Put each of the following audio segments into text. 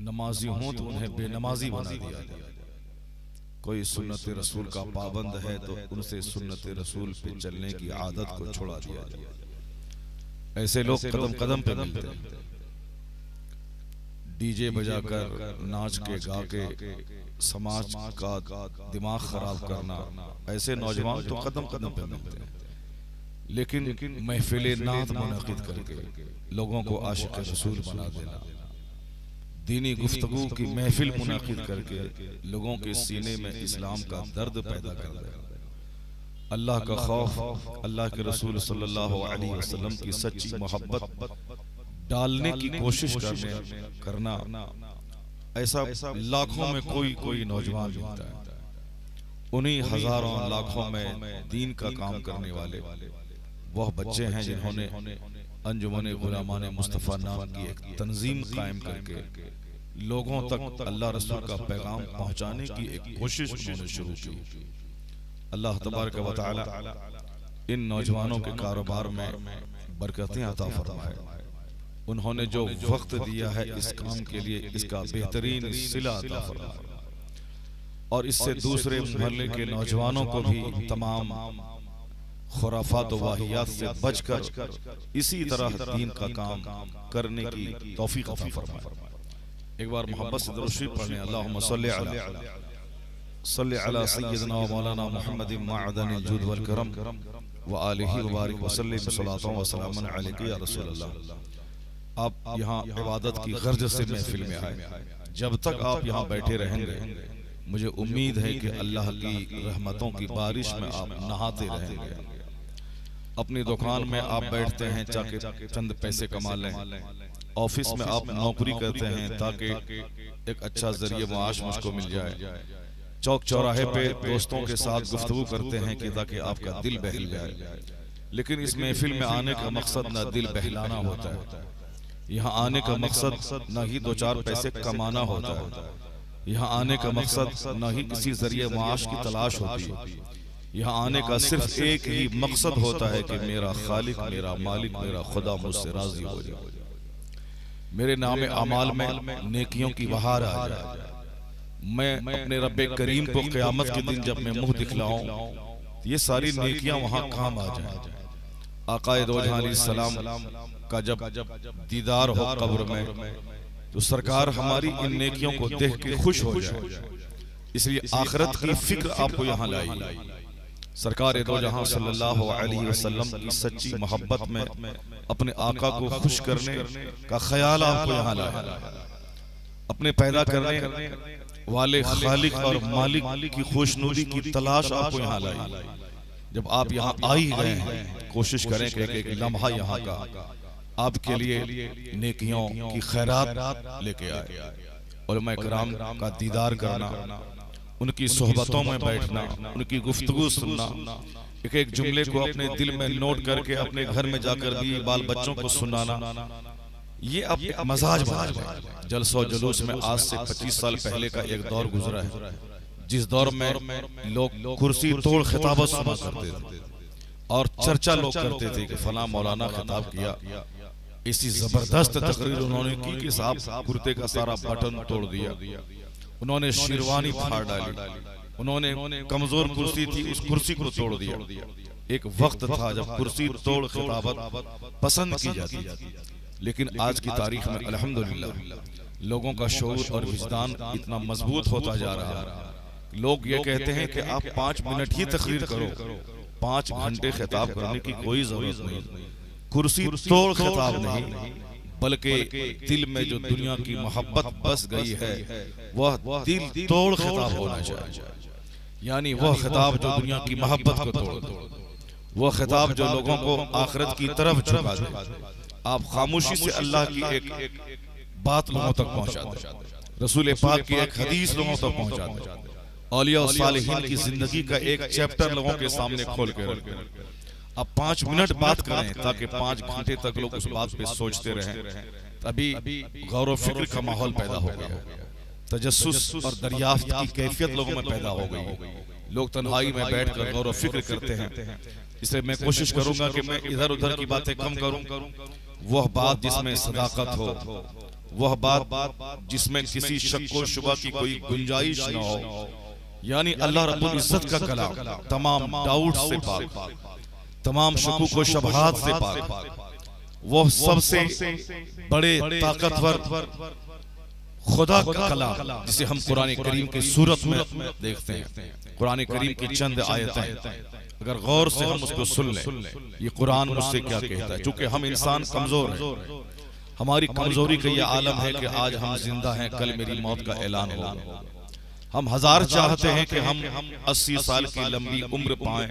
नमाजी हों तो उन्हें बेनमाजी बना दिया जाए। कोई सुन्नत रसूल का पाबंद है तो उनसे सुन्नत रसूल पे चलने की आदत को छुड़ा दिया जाए। ऐसे लोग कदम कदम पे मिलते हैं। डीजे बजाकर नाच के गा के समाज का दिमाग खराब करना, ऐसे नौजवान तो कदम कदम पे मिलते हैं। लेकिन महफिल नात मुनक़िद करके लोगों को आशिक़ रसूल बना देना, दीनी गुफ्तगू की महफिल मुनक़िद करके लोगों के सीने में इस्लाम का दर्द पैदा कर देना, अल्लाह का खौफ, अल्लाह के रसूल सल्लल्लाहु अलैहि वसल्लम की सच्ची मोहब्बत डालने की कोशिश करना, ऐसा लाखों में कोई नौजवान मिलता है। उन्हीं हजारों लाखों में दीन का काम करने वाले वह बच्चे हैं जिन्होंने अंजुमन गुलामान मुस्तफ़ा नाम की एक तंजीम कायम करके लोगों तक अल्लाह रसूल का पैगाम पहुंचाने की एक कोशिश उन्होंने शुरू की। अल्लाह तबारक व तआला इन नौजवानों के कारोबार में बरकतें अता फरमाए। उन्होंने जो वक्त दिया है इस काम के लिए, इसका बेहतरीन सिला अता फरमाए और इससे दूसरे मोहल्ले के नौजवानों को भी तमाम खुराफात व वाहियात से बचकर इसी तरह दीन का काम करने की तौफीक अता फरमाए। एक बार मोहब्बत से दुरूद शरीफ पढ़ने, अल्लाहुम्मा सल्लि अला सय्यिदना व मौलाना मुहम्मदिन मअदनिल जुद वल करम व आलिहि व बारिक व सल्लिम सलातन व सलामन अलैका या रसूल अल्लाह। आप यहाँ इबादत की गर्ज से महफिल में आए, जब तक आप यहाँ बैठे रहेंगे मुझे उम्मीद है कि अल्लाह की रहमतों की बारिश में आप नहाते रहेंगे। अपनी दुकान में आप बैठते हैं ताकि चंद पैसे कमा लें, ऑफिस में आप नौकरी करते हैं ताकि एक अच्छा जरिए माश मुझको मिल जाए, चौक चौराहे पे दोस्तों के साथ गुफ्तगू करते हैं कि ताकि आपका दिल बहल जाए। लेकिन इस महफिल में आने का मकसद न दिल बहलाना होता है, यहाँ आने का मकसद न ही दो चार पैसे कमाना होता है, यहाँ आने का मकसद न ही किसी जरिए माश की तलाश होती है। यहाँ आने का सिर्फ एक ही मकसद होता है कि मेरा खालिक, मेरा मालिक, मेरा खुदा मुझसे राजी हो जाए, मेरे नाम अमाल में नेकियों की बहार आ जाए, मैं अपने रब्बे करीम को क़यामत के दिन जब मैं मुंह दिखलाऊं ये सारी नेकियां वहां काम आ जाए। आकाए दो जहां अलैहिस्सलाम का जब दीदार हो कब्र में तो सरकार हमारी इन नेकियों को देख के खुश हो जाए, इसलिए आखिरत की फिक्र आपको यहाँ लाई। सरकार दो जहां सल्लल्लाहु अलैहि वसल्लम की सच्ची मोहब्बत में अपने आका को खुश करने का ख्याल आपको यहाँ लाया। अपने पैदा करने वाले खालिक और मालिक की खुशनुदी की तलाश आपको यहाँ लाई। जब आप यहाँ आ ही गए हैं, कोशिश करें कि एक लम्हा यहाँ का आपके लिए नेकियों की खैरात लेके आए। उलमा किराम का दीदार करना, उनकी सोहबतों में बैठना, उनकी गुफ्तगू सुनना, एक एक जुमले को अपने दिल में नोट करके अपने घर में जाकर भी बाल बच्चों को सुनाना, ये अब मजाज बना है। जलसो जुलूस में आज से 25 साल पहले का एक दौर गुजरा है, जिस दौर में लोग कुर्सी तोड़ खिताबत सुना करते थे और चर्चा लोग करते थे कि फला मौलाना खिताब किया, इसी जबरदस्त तकरीर उन्होंने की कि साहब कुर्ते का सारा बटन तोड़ दिया, उन्होंने शेरवानी फाड़ डाली, उन्होंने कमजोर कुर्सी थी उस कुर्सी को तोड़ दिया। एक वक्त था जब कुर्सी तोड़ खिताबत पसंद की जाती थी, लेकिन आज की तारीख में अल्हम्दुलिल्लाह लोगों का शऊर और विजदान इतना मजबूत होता जा रहा है। लोग ये कहते हैं कि आप 5 मिनट ही तकरीर करो, 5 घंटे खिताब करने की कोई जरूरत नहीं। कुर्सी तोड़ खिताब नहीं, बल्कि दिल में जो दुनिया की मोहब्बत बस गई है वह दिल तोड़ खिताब होना चाहिए। यानी वह खिताब जो दुनिया की मोहब्बत को तोड़ दे, वह खिताब जो लोगों को आखिरत की तरफ झुका दे। आप खामोशी से अल्लाह की एक बात लोगों तक पहुंचा दे, रसूल पाक की एक हदीस लोगों तक पहुंचा दे, औलिया और सालिहीन की जिंदगी का एक चैप्टर लोगों के सामने खोल के रख दे। अब 5 मिनट बात करें ताकि 5 घंटे तक लोग उस बात पे सोचते रहें, तभी गौर व फिक्र का माहौल पैदा हो गया, तजस्सुस और दरियाफ्त की कैफियत लोगों में पैदा हो गई। लोग तन्हाई में बैठकर गौर व फिक्र करते हैं। इसलिए मैं कोशिश करूंगा कि मैं इधर उधर की बातें कम करूं, वह बात जिसमें सदाकत हो, वह बात जिसमें किसी शक व शुबा की कोई गुंजाइश न हो, यानी अल्लाह रब्बुल इज्जत का कलाम तमाम डाउट से पाक, तमाम शकूक व शबहात से पाक, वो सबसे बड़े ताकतवर खुदा का कलाम जिसे हम कुरान करीम की सूरत में देखते हैं। कुरान करीम की चंद आयतें अगर गौर से हम उसको सुन लें, ये कुरान मुझसे क्या कहता है। चूंकि हम इंसान कमजोर हैं, हमारी कमजोरी का ये आलम है कि आज हम जिंदा हैं, कल मेरी मौत का ऐलान होगा। हम हजार चाहते हैं कि हम 80 साल की लंबी उम्र पाएं,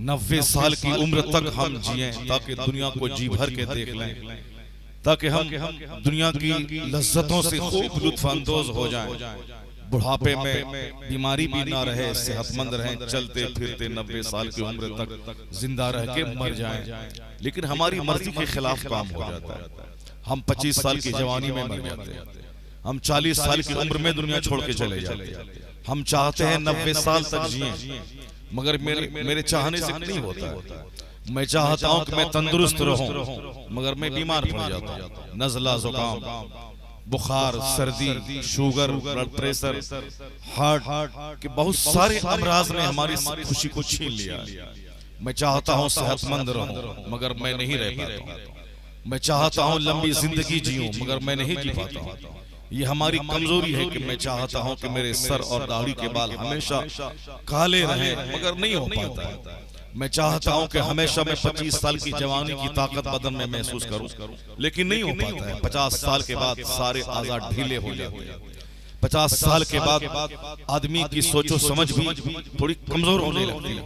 90 साल की उम्र तक हम जिएं, ताकि दुनिया को जी भर के देख लें, ताकि हम दुनिया की लज्जतों से खूब लुत्फानंदोज हो जाएं, बुढ़ापे में बीमारी भी ना रहे, सेहतमंद रहें, चलते फिरते 90 साल की उम्र तक जिंदा रह के मर जाएं। लेकिन हमारी मर्जी के खिलाफ काम हो जाता है। हम 25 साल की जवानी में मर जाते हैं, हम 40 साल की उम्र में दुनिया छोड़ के चले जाते हैं। हम चाहते हैं 90 साल तक जिएं, मगर मेरे चाहने से नहीं होता है। मैं चाहता हूं कि मैं तंदुरुस्त रहूं, मगर मैं बीमार पड़ जाता हूं। नज़ला, जुकाम, बुखार, सर्दी, शुगर, ब्लड प्रेशर, हार्ट के बहुत सारे अमराज ने हमारी खुशी को छीन लिया। मैं चाहता हूं सेहतमंद रहूं, मगर मैं नहीं रह पाता हूं। मैं चाहता हूं लंबी जिंदगी जीऊं, मगर मैं नहीं जी पाता हूं। ये हमारी कमजोरी है कि मैं चाहता हूं कि मेरे सर और दाढ़ी के बाल हमेशा काले रहें, मगर नहीं हो पाता है। मैं चाहता हूं कि हमेशा मैं 25 साल की जवानी की ताकत बदन में महसूस करूं, लेकिन नहीं हो पाता है। 50 साल के बाद सारे आजाद ढीले हो जाते हैं। 50 साल के बाद आदमी की सोचो समझ भी थोड़ी कमजोर होने लगती है।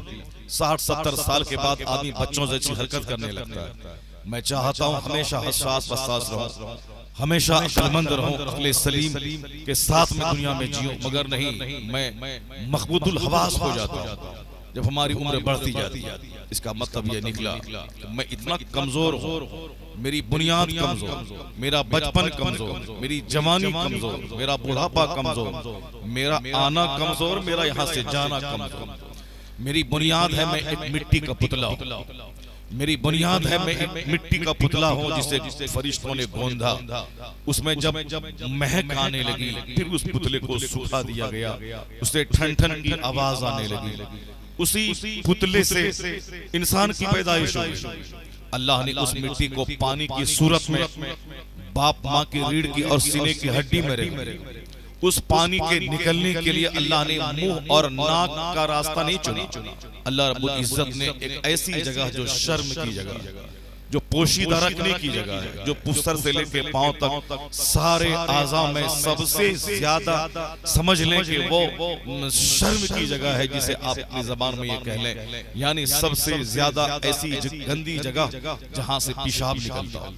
60-70 साल के बाद आदमी बच्चों जैसी हरकत करने लगता है। मैं चाहता हूं हमेशा हसास वसास रहूं, हमेशा अक्लमंद रहूं, अक्ले सलीम के साथ में दुनिया में जीऊं, मगर नहीं, मैं मखबूदुल हवास हो जाता हूं जब हमारी उम्र बढ़ती जाती है। इसका मतलब यह निकला मैं इतना कमजोर हूं, मेरी बुनियाद कमजोर, मेरा बचपन कमजोर, मेरी जवानी कमजोर, मेरा बुढ़ापा कमजोर, मेरा आना कमजोर, मेरा यहाँ से जाना कमजोर। मेरी बुनियाद है मैं एक मिट्टी का पुतला हूं। मेरी बुनियाद है मैं एक मिट्टी का पुतला हूं जिसे फरिश्तों ने गोंधा। उसमें जब महक आने लगी, फिर उस पुतले को सुखा दिया गया, उसे ठन ठन की आवाज आने लगी। उसी पुतले से इंसान की पैदाइश हुई। अल्लाह ने उस मिट्टी को पानी की सूरत में बाप माँ की रीढ़ की और सीने की हड्डी में रखी। उस पानी के निकलने के लिए अल्लाह ने मुंह और नाक का रास्ता नहीं चुना। अल्लाह रब्बुल इज्जत ने एक ऐसी जगह जो शर्म की जगह, जो पोशीदा रखने की जगह है, जो पुस्तर से लेके पांव तक सारे आज़ा में सबसे ज्यादा समझ लें कि वो शर्म की जगह है, जिसे आप अपनी जबान में ये कह लें, यानी सबसे ज्यादा ऐसी गंदी जगह जहां से पेशाब निकलता हो,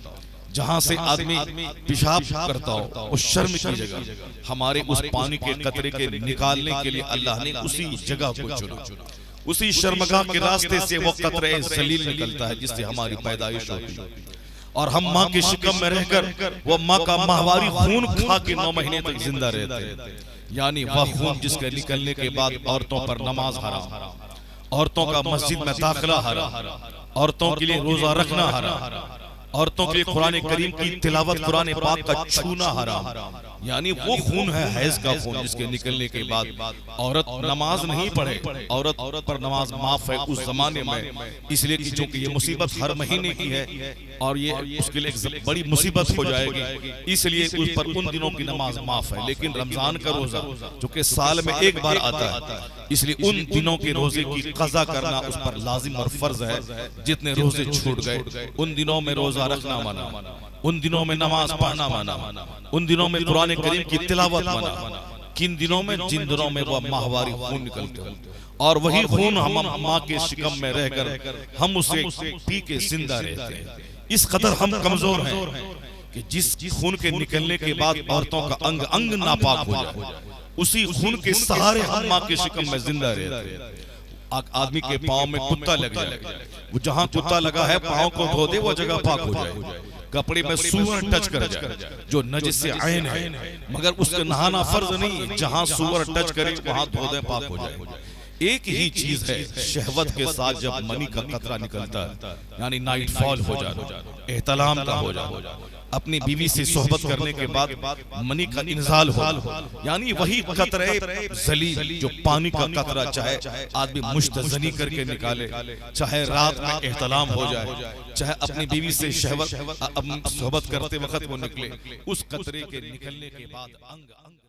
जहां से आदमी पेशाब करता हो, उस शर्म की जगह हमारे उस पानी के कतरे के निकालने के लिए अल्लाह ने उसी जगह को चुना। उसी शर्मगाह के रास्ते से वो कतरे जलील निकलता है जिससे हमारी पैदाइश होती है। और हम माँ के शिकम में रहकर वो माँ का माहवारी खून खा के 9 महीने तक जिंदा रहते हैं। यानी वह खून जिसके निकलने के बाद औरतों पर नमाज हराम, औरतों का मस्जिद में दाखिला हराम, औरतों के लिए रोजा रखना हराम, औरतों के लिए कुरान करीम की तिलावत, कुरान पाक का छूना हराम। यानी वो खून है हैज का खून जिसके निकलने के बाद औरत नमाज नहीं पढ़े, औरत पर नमाज माफ है उस जमाने में, इसलिए कि चूंकि ये मुसीबत हर महीने की है और ये उसके लिए एक बड़ी मुसीबत हो जाएगी, इसलिए उस पर उन दिनों की नमाज माफ है। लेकिन रमजान का रोजा जो कि साल में एक बार आता है, इसलिए उन दिनों के रोजे की कज़ा करना उस पर लाजिम और फर्ज है। जितने रोजे छूट गए उन दिनों में रोजा रखना माना, उन दिनों में नमाज पढ़ना माना, उन दिनों में कुरान करीम की तिलावत माना। किन दिनों में? जिन दिनों में वह माहवारी खून निकलते हो, और वही खून हम माँ के शिकम में रहकर हम उसे पी के जिंदा रहते हैं। इस कदर हम कमजोर हैं कि जिस खून के निकलने के बाद औरतों का अंग अंग नापाक हो जाए, उसी खून के सहारे हम माँ के शिकम में जिंदा रहते हैं। आदमी के पाँव में कुत्ता लग जाए, वो जहाँ कुत्ता लगा है पाँव को धो दे, वो जगह पाक हो जाए। कपड़े में सूअर टच कर जाए जो नजिस से ऐन है, मगर उसका नहाना फर्ज नहीं, जहां सूअर टच करे वहां धो दे, पाक हो जाए। एक ही चीज है, शहवत के साथ जब मनी का कतरा निकलता है, यानी नाइट फॉल हो जाना, एहतलाम का हो जाना, अपनी बीवी से सोहबत करने के बाद मनी का इंजाल हो, यानी वही कतरे जलील जो पानी का कतरा चाहे आदमी मुश्तजनी करके निकाले, चाहे रात में एहतलाम हो जाए, चाहे अपनी बीवी से शहवत सोहबत करते वक्त वो निकले, उस कतरे के निकलने के बाद अंग अंग